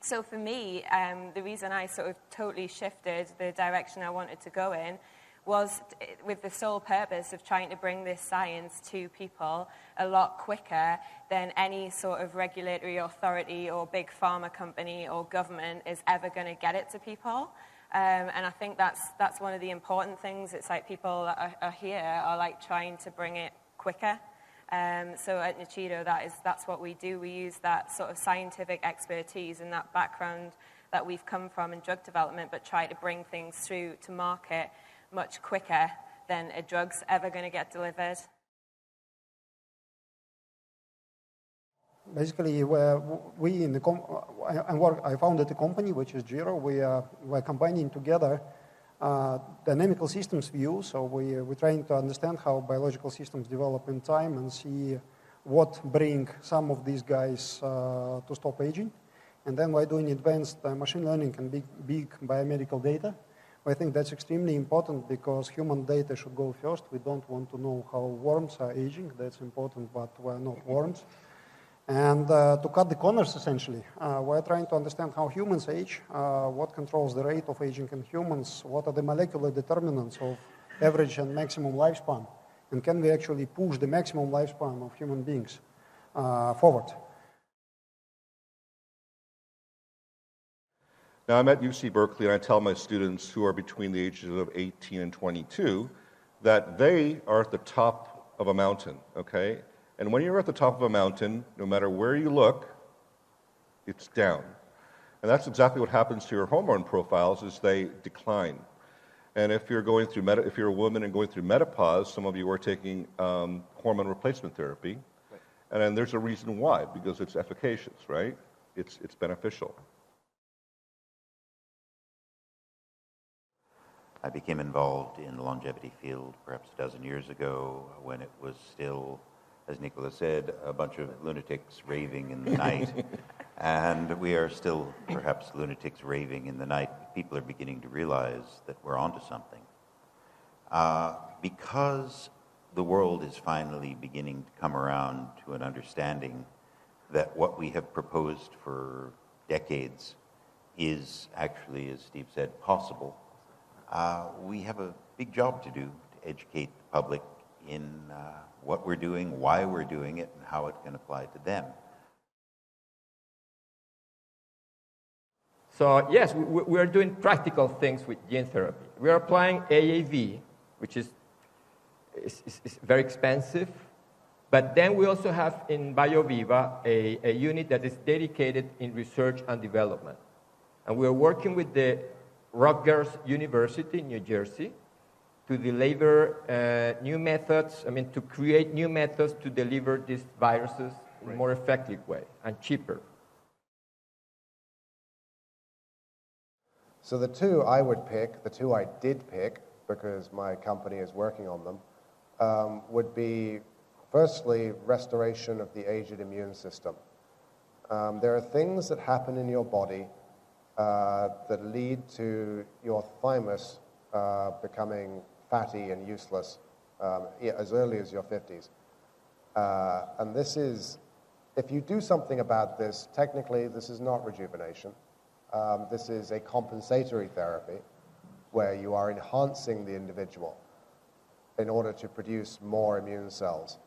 So for me, the reason I sort of totally shifted the direction I wanted to go in was with the sole purpose of trying to bring this science to people a lot quicker than any sort of regulatory authority or big pharma company or government is ever going to get it to people. And I think that's one of the important things. It's like people that are here are like trying to bring it quicker. So at Nuchido, that's what we do. We use that sort of scientific expertise and that background that we've come from in drug development, but try to bring things through to market much quicker than a drug's ever going to get delivered. Basically, we in the I founded a company which is Gero. We're combining together dynamical systems view. So we're trying to understand how biological systems develop in time and see what bring some of these guys to stop aging. And then we're doing advanced machine learning and big biomedical data. I think that's extremely important because human data should go first. We don't want to know how worms are aging. That's important, but we're not worms. And to cut the corners, essentially, we're trying to understand how humans age, what controls the rate of aging in humans, what are the molecular determinants of average and maximum lifespan, and can we actually push the maximum lifespan of human beings forward. Now, I'm at UC Berkeley, and I tell my students who are between the ages of 18 and 22 that they are at the top of a mountain, okay? And when you're at the top of a mountain, no matter where you look, it's down. And that's exactly what happens to your hormone profiles as they decline. And if you're going through if you're a woman and going through menopause, some of you are taking hormone replacement therapy. Right. And then there's a reason why, because it's efficacious, right? It's beneficial. I became involved in the longevity field perhaps a dozen years ago when it was still, as Nichola said, a bunch of lunatics raving in the night. And we are still perhaps lunatics raving in the night. People are beginning to realize that we're onto something. Because the world is finally beginning to come around to an understanding that what we have proposed for decades is actually, as Steve said, possible. We have a big job to do to educate the public in what we're doing, why we're doing it, and how it can apply to them. So yes, we are doing practical things with gene therapy. We are applying AAV, which is very expensive, but then we also have in BioViva a unit that is dedicated in research and development. And we are working with the Rutgers University in New Jersey to deliver new methods, to create new methods to deliver these viruses in a more effective way and cheaper. So the two I would pick, the two I did pick, because my company is working on them, would be, firstly, restoration of the aged immune system. There are things that happen in your body that lead to your thymus becoming fatty and useless as early as your 50s. And this is, if you do something about this, technically this is not rejuvenation. This is a compensatory therapy where you are enhancing the individual in order to produce more immune cells.